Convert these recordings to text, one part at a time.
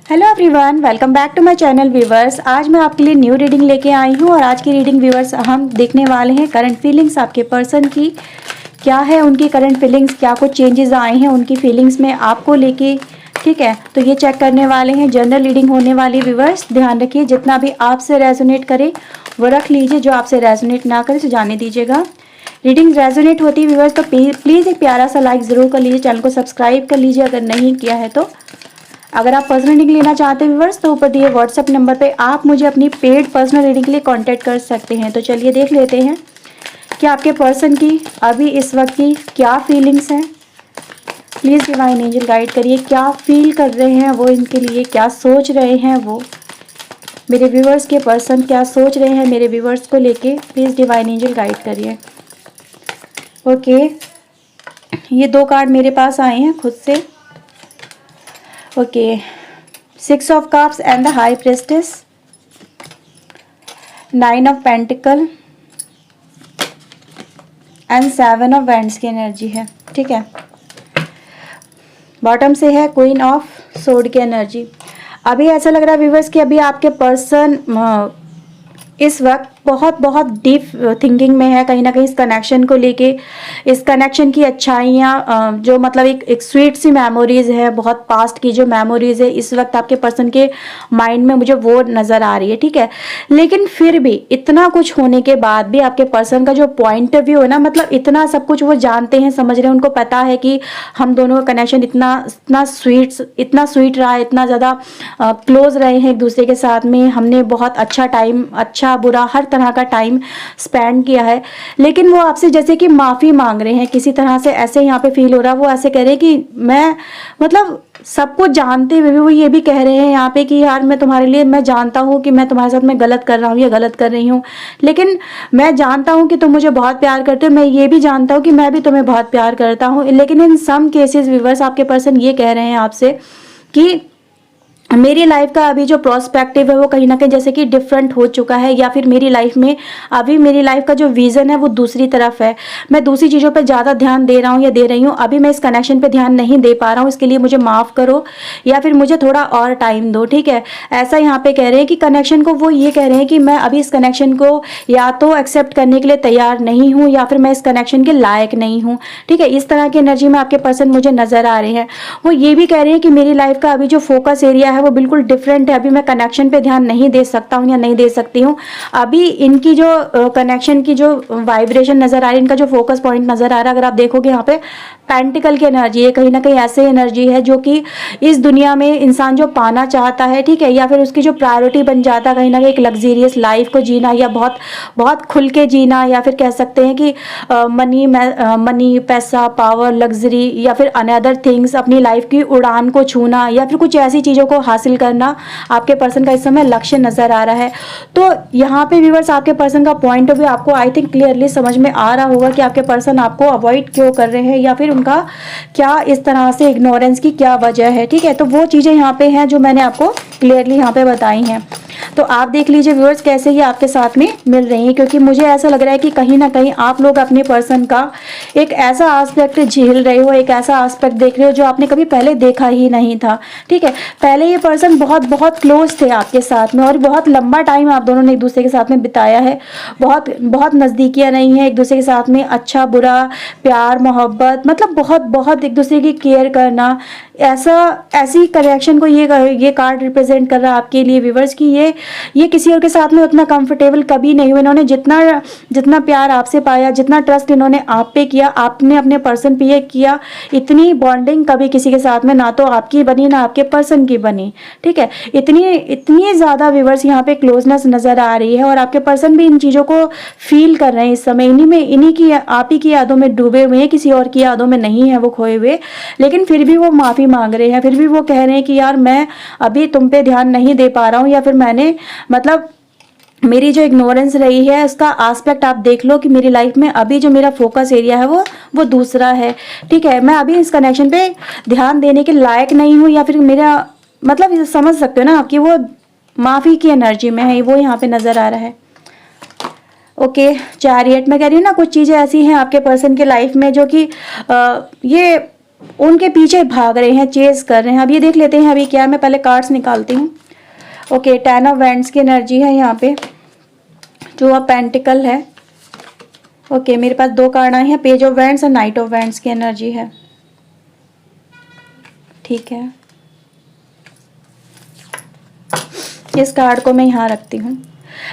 Hello everyone, welcome back to my channel viewers. आज मैं आपके लिए न्यू रीडिंग लेके आई हूँ और आज की रीडिंग व्यूवर्स हम देखने वाले हैं करंट फीलिंग्स आपके पर्सन की क्या है, उनकी करंट फीलिंग्स, क्या कुछ चेंजेस आए हैं उनकी फीलिंग्स में आपको लेके। ठीक है, तो ये चेक करने वाले हैं, जनरल रीडिंग होने वाली। व्यूवर्स ध्यान रखिए, जितना भी आपसे रेजोनेट करे वो रख लीजिए, जो आपसे रेजोनेट ना करे तो जाने दीजिएगा। रीडिंग रेजोनेट होती है व्यूवर्स तो प्लीज़ एक प्यारा सा लाइक ज़रूर कर लीजिए, चैनल को सब्सक्राइब कर लीजिए अगर नहीं किया है तो। अगर आप पर्सनल रीडिंग लेना चाहते हैं व्यूवर्स तो ऊपर दिए व्हाट्सएप नंबर पे आप मुझे अपनी पेड पर्सनल रीडिंग के लिए कांटेक्ट कर सकते हैं। तो चलिए देख लेते हैं कि आपके पर्सन की अभी इस वक्त की क्या फीलिंग्स हैं। प्लीज़ डिवाइन एंजल गाइड करिए, क्या फील कर रहे हैं वो इनके लिए, क्या सोच रहे हैं वो, मेरे व्यूवर्स के पर्सन क्या सोच रहे हैं मेरे व्यूवर्स को लेके। प्लीज़ डिवाइन एंजल गाइड करिए। ओके, ये दो कार्ड मेरे पास आए हैं खुद से। Okay, 6 of cups and the high प्रेस्टेस, 9 of pentacle and 7 of wands की एनर्जी है। ठीक है, बॉटम से है क्वीन ऑफ सोर्ड की एनर्जी। अभी ऐसा लग रहा है व्यूवर्स कि अभी आपके पर्सन इस वक्त बहुत बहुत डीप थिंकिंग में है, कहीं ना कहीं इस कनेक्शन को लेके, इस कनेक्शन की अच्छाइयाँ जो मतलब एक स्वीट सी मेमोरीज है, बहुत पास्ट की जो मेमोरीज है इस वक्त आपके पर्सन के माइंड में मुझे वो नज़र आ रही है। ठीक है, लेकिन फिर भी इतना कुछ होने के बाद भी आपके पर्सन का जो पॉइंट ऑफ व्यू है ना, मतलब इतना सब कुछ वो जानते हैं, समझ रहे हैं, उनको पता है कि हम दोनों का कनेक्शन इतना इतना स्वीट रहा है, इतना ज़्यादा क्लोज रहे हैं एक दूसरे के साथ में, हमने बहुत अच्छा टाइम, अच्छा बुरा हर तरह का टाइम स्पेंड किया है। लेकिन वो आपसे जैसे कि माफ़ी मांग रहे हैं किसी तरह से, ऐसे यहाँ पे फील हो रहा है। वो ऐसे कह रहे हैं कि मैं मतलब सब कुछ जानते हुए भी वो ये भी कह रहे हैं यहाँ पे कि यार मैं तुम्हारे लिए, मैं जानता हूँ कि मैं तुम्हारे साथ में गलत कर रहा हूँ या गलत कर रही हूँ, लेकिन मैं जानता हूँ कि तुम मुझे बहुत प्यार करते हो, मैं ये भी जानता हूँ कि मैं भी तुम्हें बहुत प्यार करता हूँ। लेकिन इन सम केसेस व्यूअर्स आपके पर्सन ये कह रहे हैं आपसे कि मेरी लाइफ का अभी जो प्रोस्पेक्टिव है वो कहीं ना कहीं जैसे कि डिफरेंट हो चुका है, या फिर मेरी लाइफ में अभी मेरी लाइफ का जो विजन है वो दूसरी तरफ है, मैं दूसरी चीज़ों पे ज़्यादा ध्यान दे रहा हूँ या दे रही हूँ, अभी मैं इस कनेक्शन पे ध्यान नहीं दे पा रहा हूँ, इसके लिए मुझे माफ़ करो या फिर मुझे थोड़ा और टाइम दो। ठीक है, ऐसा यहाँ पे कह रहे हैं कि कनेक्शन को, वो ये कह रहे हैं कि मैं अभी इस कनेक्शन को या तो एक्सेप्ट करने के लिए तैयार नहीं हूँ या फिर मैं इस कनेक्शन के लायक नहीं हूँ। ठीक है, इस तरह की एनर्जी में आपके पर्सन मुझे नज़र आ रहे हैं। वो ये भी कह रहे हैं कि मेरी लाइफ का अभी जो फोकस एरिया है वो बिल्कुल डिफरेंट है, अभी मैं कनेक्शन पे ध्यान नहीं दे सकता हूँ या नहीं दे सकती हूँ। अभी इनकी जो कनेक्शन की जो वाइब्रेशन नज़र आ रही है, इनका जो फोकस पॉइंट नज़र आ रहा है, अगर आप देखोगे यहाँ पे पेंटिकल की एनर्जी है, कहीं ना कहीं ऐसे एनर्जी है जो कि इस दुनिया में इंसान जो पाना चाहता है, ठीक है, या फिर उसकी जो प्रायोरिटी बन जाता है कहीं ना कहीं एक लग्जीरियस लाइफ को जीना या बहुत बहुत खुल के जीना, या फिर कह सकते हैं कि मनी, पैसा, पावर, लग्जरी या फिर अनदर थिंग्स, अपनी लाइफ की उड़ान को छूना या फिर कुछ ऐसी चीज़ों को हासिल करना आपके पर्सन का इस समय लक्ष्य नज़र आ रहा है। तो यहाँ पे व्यूअर्स आपके पर्सन का पॉइंट ऑफ व्यू आपको आई थिंक क्लियरली समझ में आ रहा होगा कि आपके पर्सन आपको अवॉइड क्यों कर रहे हैं या फिर उनका क्या इस तरह से इग्नोरेंस की क्या वजह है। ठीक है, तो वो चीज़ें यहाँ पे हैं जो मैंने आपको क्लियरली यहाँ पे बताई हैं। तो आप देख लीजिए व्यूअर्स कैसे ये आपके साथ में मिल रही हैं, क्योंकि मुझे ऐसा लग रहा है कि कहीं ना कहीं आप लोग अपने पर्सन का एक ऐसा आस्पेक्ट झेल रहे हो, एक ऐसा आस्पेक्ट देख रहे हो जो आपने कभी पहले देखा ही नहीं था। ठीक है, पहले ये पर्सन बहुत बहुत क्लोज थे आपके साथ में और बहुत लंबा टाइम आप दोनों ने एक दूसरे के साथ में बिताया है, बहुत बहुत नज़दीकियाँ नहीं है एक दूसरे के साथ में, अच्छा बुरा, प्यार मोहब्बत, मतलब बहुत बहुत एक दूसरे की केयर करना, ऐसी कनेक्शन को ये कार्ड रिप्रेजेंट कर रहा है आपके लिए व्यूअर्स कि ये किसी और के साथ में उतना कंफर्टेबल कभी नहीं हुए। इन्होंने जितना जितना प्यार आपसे पाया, जितना ट्रस्ट इन्होंने आप पे किया, आपने अपने पर्सन पे किया, इतनी बॉन्डिंग कभी किसी के साथ में ना तो आपकी बनी ना आपके पर्सन की बनी। ठीक है, इतनी ज़्यादा व्यूअर्स यहाँ पे क्लोजनेस नज़र आ रही है और आपके पर्सन भी इन चीज़ों को फील कर रहे हैं इस समय, इन्हीं की, आप ही की यादों में डूबे हुए हैं, किसी और की यादों में नहीं है वो खोए हुए। लेकिन फिर भी वो माफ़ी मांग रहे हैं, फिर भी वो कह रहे हैं कि यार मैं अभी तुम पे ध्यान नहीं दे पा रहा हूँ, या फिर मैंने मतलब मेरी जो इग्नोरेंस रही है उसका आस्पेक्ट आप देख लो कि मेरी लाइफ में अभी जो मेरा फोकस एरिया है वो दूसरा है। ठीक है, मैं अभी इस कनेक्शन पे ध्यान देने के लायक नहीं हूँ, या फिर मेरा मतलब समझ सकते हो ना आपकी वो माफ़ी की एनर्जी में है, वो यहाँ पे नज़र आ रहा है। ओके, चैरियट में कह रही हूँ ना, कुछ चीज़ें ऐसी हैं आपके पर्सन के लाइफ में जो कि ये उनके पीछे भाग रहे हैं, चेज कर रहे हैं। अब ये देख लेते हैं अभी क्या है, मैं पहले कार्ड्स निकालती हूँ। ओके, 10 ऑफ वैंड्स की एनर्जी है यहाँ पे, 2 ऑफ पेंटिकल है। ओके, मेरे पास 2 कार्ड आए हैं, पेज ऑफ वैंड्स और नाइट ऑफ वैंड्स की एनर्जी है। ठीक है, इस कार्ड को मैं यहाँ रखती हूँ।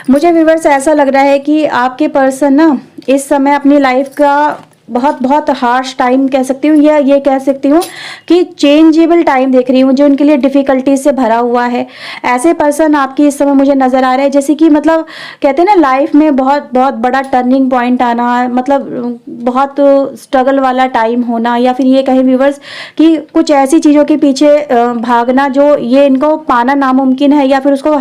मुझे व्यूअर्स ऐसा लग रहा है कि आपके पर्सन ना इस समय अपनी लाइफ का बहुत बहुत हार्श टाइम कह सकती हूँ, या ये कह सकती हूँ कि चेंजेबल टाइम देख रही हूँ जो उनके लिए डिफ़िकल्टीज से भरा हुआ है। ऐसे पर्सन आपकी इस समय मुझे नज़र आ रहे हैं जैसे कि मतलब कहते हैं ना लाइफ में बहुत बहुत बड़ा टर्निंग पॉइंट आना, मतलब बहुत स्ट्रगल वाला टाइम होना, या फिर ये कहें व्यूवर्स कि कुछ ऐसी चीज़ों के पीछे भागना जो ये इनको पाना नामुमकिन है, या फिर उसको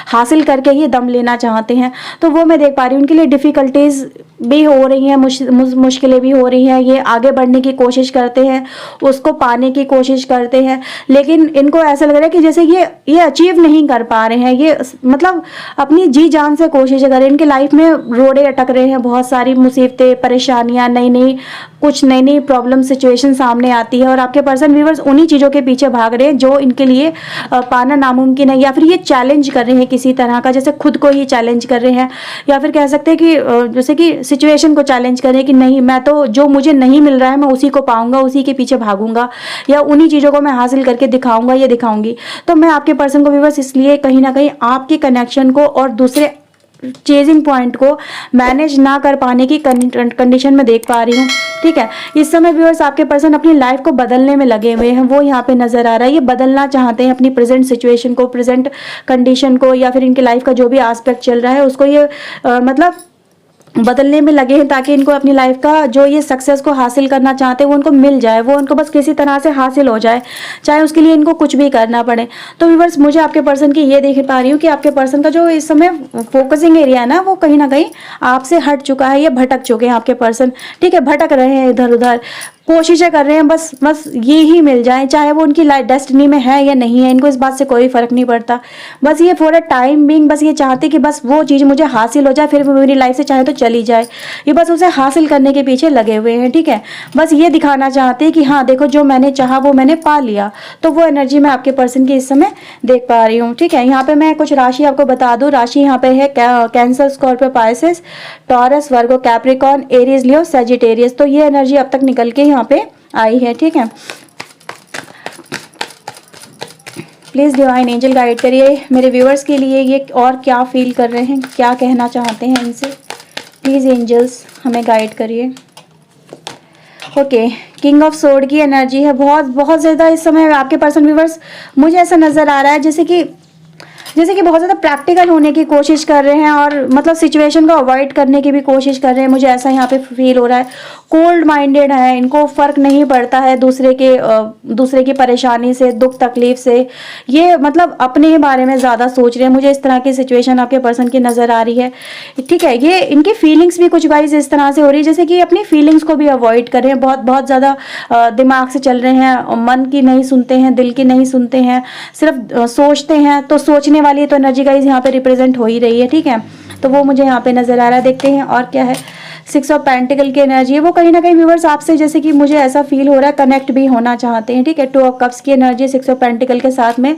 हासिल करके ही दम लेना चाहते हैं। तो वो मैं देख पा रही हूँ उनके लिए डिफ़िकल्टीज़ भी हो रही हैं, मुश्किलें भी हो रही हैं। ये आगे बढ़ने की कोशिश करते हैं, उसको पाने की कोशिश करते हैं, लेकिन इनको ऐसा लग रहा है कि जैसे ये अचीव नहीं कर पा रहे हैं। ये मतलब अपनी जी जान से कोशिश कर रहे हैं। इनके लाइफ में रोड़े अटक रहे हैं, बहुत सारी मुसीबतें, परेशानियां, नई नई प्रॉब्लम सिचुएशन सामने आती है, और आपके पर्सन व्यूअर्स उन्हीं चीज़ों के पीछे भाग रहे हैं जो इनके लिए पाना नामुमकिन है, या फिर ये चैलेंज कर रहे हैं किसी तरह का, जैसे खुद को ही चैलेंज कर रहे हैं, या फिर कह सकते हैं कि जैसे कि सिचुएशन को चैलेंज करें कि नहीं, मैं तो जो मुझे नहीं मिल रहा है मैं उसी को पाऊंगा, उसी के पीछे भागूंगा, या उन्हीं चीज़ों को मैं हासिल करके दिखाऊंगा या दिखाऊंगी। तो मैं आपके पर्सन को व्यूअर्स इसलिए कहीं ना कहीं आपके कनेक्शन को और दूसरे चेजिंग पॉइंट को मैनेज ना कर पाने की कंडीशन में देख पा रही हूँ। ठीक है, इस समय व्यूअर्स आपके पर्सन अपनी लाइफ को बदलने में लगे हुए हैं, वो यहाँ पे नजर आ रहा है। ये बदलना चाहते हैं अपनी प्रेजेंट सिचुएशन को, प्रेजेंट कंडीशन को, या फिर इनकी लाइफ का जो भी एस्पेक्ट चल रहा है उसको ये मतलब बदलने में लगे हैं, ताकि इनको अपनी लाइफ का जो ये सक्सेस को हासिल करना चाहते हैं वो उनको मिल जाए, वो उनको बस किसी तरह से हासिल हो जाए, चाहे उसके लिए इनको कुछ भी करना पड़े। तो व्यूअर्स मुझे आपके पर्सन की ये देख पा रही हूँ कि आपके पर्सन का जो इस समय फोकसिंग एरिया है ना, वो कहीं ना कहीं आपसे हट चुका है, ये भटक चुके हैं आपके पर्सन। ठीक है, भटक रहे हैं इधर उधर, कोशिशें कर रहे हैं, बस ये ही मिल जाए, चाहे वो उनकी लाइफ डेस्टिनी में है या नहीं है, इनको इस बात से कोई फर्क नहीं पड़ता। बस ये फॉर अ टाइम बिंग बस ये चाहते कि बस वो चीज़ मुझे हासिल हो जाए, फिर वो मेरी लाइफ से चाहे तो चली जाए। ये बस उसे हासिल करने के पीछे लगे हुए हैं। ठीक है, बस ये दिखाना चाहते हैं कि हाँ देखो, जो मैंने चाहा वो मैंने पा लिया। तो वो एनर्जी मैं आपके पर्सन की इस समय देख पा रही हूँ। ठीक है, यहाँ पे मैं कुछ राशि आपको बता दूँ। राशि यहाँ पे है कैंसर, स्कॉर्पियो, पाइसेस, टॉरस, वर्गो, कैप्रिकॉर्न, एरीज, लियो, सजिटेरियस। तो ये एनर्जी अब तक निकल के यहाँ पे आई है। ठीक है, प्लीज डिवाइन एंजल गाइड करिए मेरे व्यूअर्स के लिए, ये और क्या फील कर रहे हैं, क्या कहना चाहते हैं इनसे। प्लीज एंजल्स हमें गाइड करिए। ओके, किंग ऑफ सोर्ड की एनर्जी है, बहुत बहुत ज़्यादा इस समय आपके पर्सन व्यूअर्स मुझे ऐसा नज़र आ रहा है जैसे कि बहुत ज़्यादा प्रैक्टिकल होने की कोशिश कर रहे हैं, और मतलब सिचुएशन को अवॉइड करने की भी कोशिश कर रहे हैं। मुझे ऐसा यहाँ पे फील हो रहा है। कोल्ड माइंडेड है, इनको फ़र्क नहीं पड़ता है दूसरे की परेशानी से, दुख तकलीफ से। ये मतलब अपने ही बारे में ज़्यादा सोच रहे हैं। मुझे इस तरह की सिचुएशन आपके पर्सन की नज़र आ रही है। ठीक है, ये इनकी फीलिंग्स भी कुछ वाइज इस तरह से हो रही है जैसे कि अपनी फीलिंग्स को भी अवॉइड कर रहे हैं, बहुत बहुत ज़्यादा दिमाग से चल रहे हैं, मन की नहीं सुनते हैं, दिल की नहीं सुनते हैं, सिर्फ सोचते हैं। तो सोचने वाली तो एनर्जी गाइस यहाँ पे रिप्रेजेंट हो ही रही है। ठीक है, तो वो मुझे यहाँ पे नजर आ रहा है। देखते हैं और क्या है। 6 ऑफ पेंटिकल की एनर्जी है, वो कहीं ना कहीं व्यूअर्स आपसे जैसे कि मुझे ऐसा फील हो रहा है कनेक्ट भी होना चाहते हैं। ठीक है, 2 ऑफ कप्स की एनर्जी 6 ऑफ पेंटिकल के साथ में,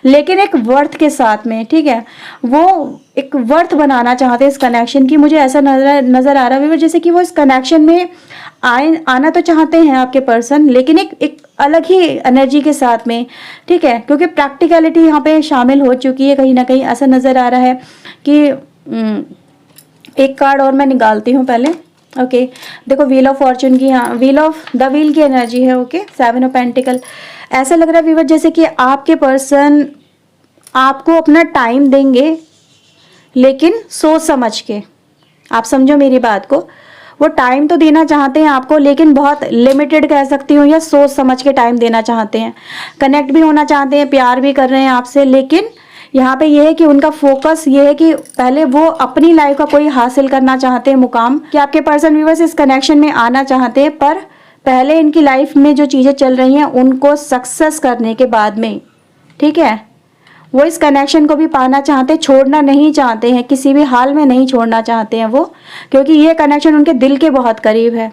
लेकिन एक वर्थ के साथ में। ठीक है, वो एक वर्थ बनाना चाहते हैं इस कनेक्शन की। मुझे ऐसा नजर आ रहा है व्यूअर्स जैसे कि वो इस कनेक्शन में आना तो चाहते हैं आपके पर्सन, लेकिन एक अलग ही एनर्जी के साथ में। ठीक है, क्योंकि प्रैक्टिकलिटी यहाँ पे शामिल हो चुकी है, कहीं ना कहीं ऐसा नज़र आ रहा है कि एक कार्ड और मैं निकालती हूँ पहले। ओके, देखो व्हील ऑफ फॉर्चून की, हाँ द व्हील की एनर्जी है। Okay, 7 of pentacle. ऐसा लग रहा है व्यूअर जैसे कि आपके पर्सन आपको अपना टाइम देंगे, लेकिन सोच समझ के। आप समझो मेरी बात को, वो टाइम तो देना चाहते हैं आपको, लेकिन बहुत लिमिटेड कह सकती हूँ, या सोच समझ के टाइम देना चाहते हैं। कनेक्ट भी होना चाहते हैं, प्यार भी कर रहे हैं आपसे, लेकिन यहाँ पे ये है कि उनका फोकस ये है कि पहले वो अपनी लाइफ का कोई हासिल करना चाहते हैं मुकाम, कि आपके पर्सन व्यूअर्स इस कनेक्शन में आना चाहते हैं, पर पहले इनकी लाइफ में जो चीज़ें चल रही हैं उनको सक्सेस करने के बाद में। ठीक है, वो इस कनेक्शन को भी पाना चाहते हैं, छोड़ना नहीं चाहते हैं, किसी भी हाल में नहीं छोड़ना चाहते हैं वो, क्योंकि ये कनेक्शन उनके दिल के बहुत करीब है।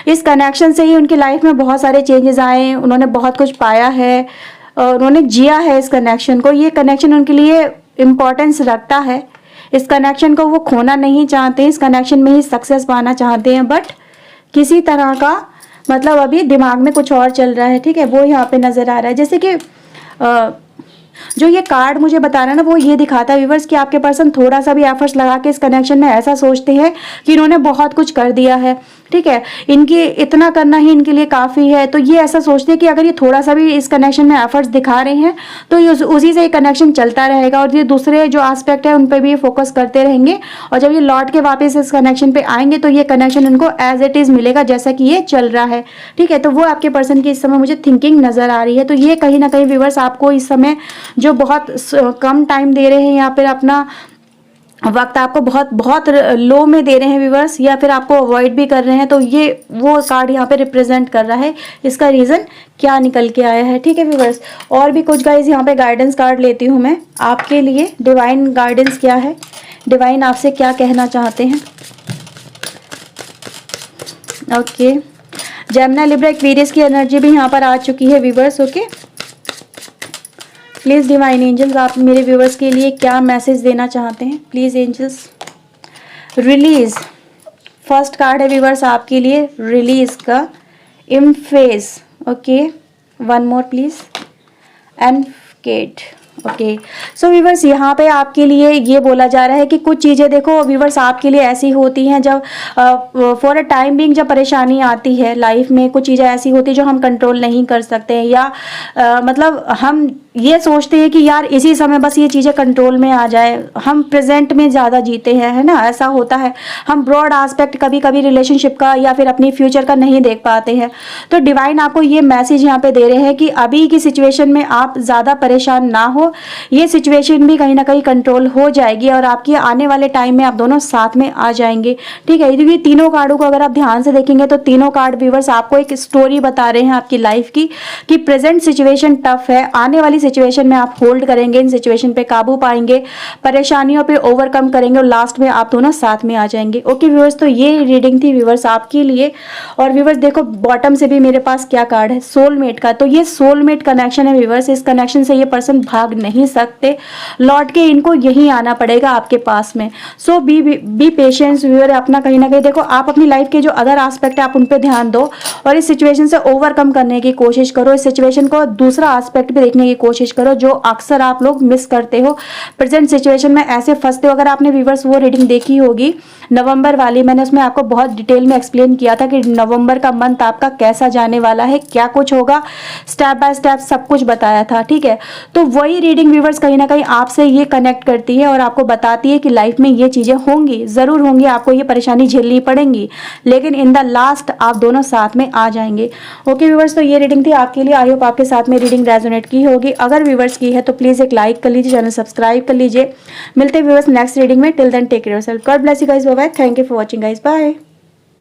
इस कनेक्शन से ही उनकी लाइफ में बहुत सारे चेंजेस आए, उन्होंने बहुत कुछ पाया है और उन्होंने जिया है इस कनेक्शन को। ये कनेक्शन उनके लिए इम्पोर्टेंस रखता है, इस कनेक्शन को वो खोना नहीं चाहते, इस कनेक्शन में ही सक्सेस पाना चाहते हैं, बट किसी तरह का मतलब अभी दिमाग में कुछ और चल रहा है, ठीक है, वो यहाँ पे नज़र आ रहा है। जैसे कि जो ये कार्ड मुझे बता रहा है ना, वो ये दिखाता है व्यूअर्स कि आपके पर्सन थोड़ा सा भी एफर्ट्स लगा के इस कनेक्शन में ऐसा सोचते हैं कि इन्होंने बहुत कुछ कर दिया है, ठीक है, इनकी इतना करना ही इनके लिए काफ़ी है। तो ये ऐसा सोचते हैं कि अगर ये थोड़ा सा भी इस कनेक्शन में एफर्ट्स दिखा रहे हैं तो ये उसी से ये कनेक्शन चलता रहेगा और ये दूसरे जो एस्पेक्ट है उन पर भी ये फोकस करते रहेंगे। और जब ये लौट के वापस इस कनेक्शन पे आएंगे तो ये कनेक्शन उनको एज इट इज़ मिलेगा जैसा कि ये चल रहा है, ठीक है। तो वो आपके पर्सन की इस समय मुझे थिंकिंग नज़र आ रही है। तो ये कहीं ना कहीं व्यूअर्स आपको इस समय जो बहुत कम टाइम दे रहे हैं या फिर अपना वक्त आपको बहुत बहुत लो में दे रहे हैं व्यूअर्स, या फिर आपको अवॉइड भी कर रहे हैं, तो ये वो कार्ड यहाँ पे रिप्रेजेंट कर रहा है इसका रीज़न क्या निकल के आया है, ठीक है व्यूअर्स। और भी कुछ गाइज यहाँ पे गाइडेंस कार्ड लेती हूँ मैं आपके लिए। डिवाइन गाइडेंस क्या है, डिवाइन आपसे क्या कहना चाहते हैं। ओके, जेमिनी, लिब्रा, एक्वेरियस की एनर्जी भी यहाँ पर आ चुकी है viewers. Okay, please divine angels आप मेरे व्यूअर्स के लिए क्या मैसेज देना चाहते हैं, please angels release. First card है व्यूअर्स आपके लिए रिलीज का, इम्फेज। ओके, वन मोर प्लीज, एनकेट। ओके, सो व्यूअर्स यहाँ पे आपके लिए ये बोला जा रहा है कि कुछ चीज़ें देखो व्यूअर्स आपके लिए ऐसी होती हैं जब फॉर अ टाइम बिंग जब परेशानी आती है लाइफ में, कुछ चीज़ें ऐसी होती हैं जो हम कंट्रोल नहीं कर सकते हैं, या मतलब हम ये सोचते हैं कि यार इसी समय बस ये चीज़ें कंट्रोल में आ जाए, हम प्रेजेंट में ज़्यादा जीते हैं, है ना, ऐसा होता है। हम ब्रॉड एस्पेक्ट कभी कभी रिलेशनशिप का या फिर अपनी फ्यूचर का नहीं देख पाते हैं। तो डिवाइन आपको ये मैसेज यहाँ पे दे रहे हैं कि अभी की सिचुएशन में आप ज़्यादा परेशान ना हो, ये सिचुएशन भी कहीं ना कहीं कंट्रोल हो जाएगी और आपकी आने वाले टाइम में आप दोनों साथ में आ जाएंगे, ठीक है। क्योंकि तीनों कार्डों को अगर आप ध्यान से देखेंगे तो तीनों कार्ड व्यूअर्स आपको एक स्टोरी बता रहे हैं आपकी लाइफ की, कि प्रेजेंट सिचुएशन टफ है, आने वाली सिचुएशन में आप होल्ड करेंगे, इन सिचुएशन पे काबू पाएंगे, परेशानियों पे ओवरकम करेंगे और लास्ट में आप दोनों साथ में आ जाएंगे। ओके व्यूअर्स, तो ये रीडिंग थी व्यूअर्स आपके लिए। और व्यूअर्स देखो बॉटम से भी मेरे पास क्या कार्ड है, सोलमेट का। तो ये सोलमेट कनेक्शन है व्यूअर्स, इस कनेक्शन से ये पर्सन भाग नहीं सकते, लौट के इनको यही आना पड़ेगा आपके पास में। सो बी पेशेंस व्यूअर, अपना कहीं ना कहीं देखो आप अपनी लाइफ के जो अदर एस्पेक्ट है आप उन पे ध्यान दो और इस सिचुएशन से ओवरकम करने की कोशिश करो, इस सिचुएशन को दूसरा एस्पेक्ट भी देखने की कोशिश करो जो अक्सर आप लोग मिस करते हो, प्रेजेंट सिचुएशन में ऐसे फंसते हो। अगर आपने व्यूअर्स वो रीडिंग देखी होगी नवंबर वाली, मैंने उसमें आपको बहुत डिटेल में एक्सप्लेन किया था कि नवंबर का मंथ आपका कैसा जाने वाला है, क्या कुछ होगा, स्टेप बाय स्टेप सब कुछ बताया था, ठीक है। तो वही रीडिंग व्यूअर्स कहीं ना कहीं आपसे ये कनेक्ट करती है और आपको बताती है कि लाइफ में ये चीज़ें होंगी, ज़रूर होंगी, आपको ये परेशानी झेलनी पड़ेंगी, लेकिन इन द लास्ट आप दोनों साथ में आ जाएंगे। ओके व्यूअर्स, तो ये रीडिंग थी आपके लिए। आई होप आपके साथ में रीडिंग रेजोनेट की होगी। अगर व्यूअर्स की है तो प्लीज़ एक लाइक कर लीजिए, चैनल सब्सक्राइब कर लीजिए। मिलते हैं व्यूअर्स नेक्स्ट रीडिंग में। Till then take care yourself, God bless you guys, bye bye, thank you for watching guys, bye.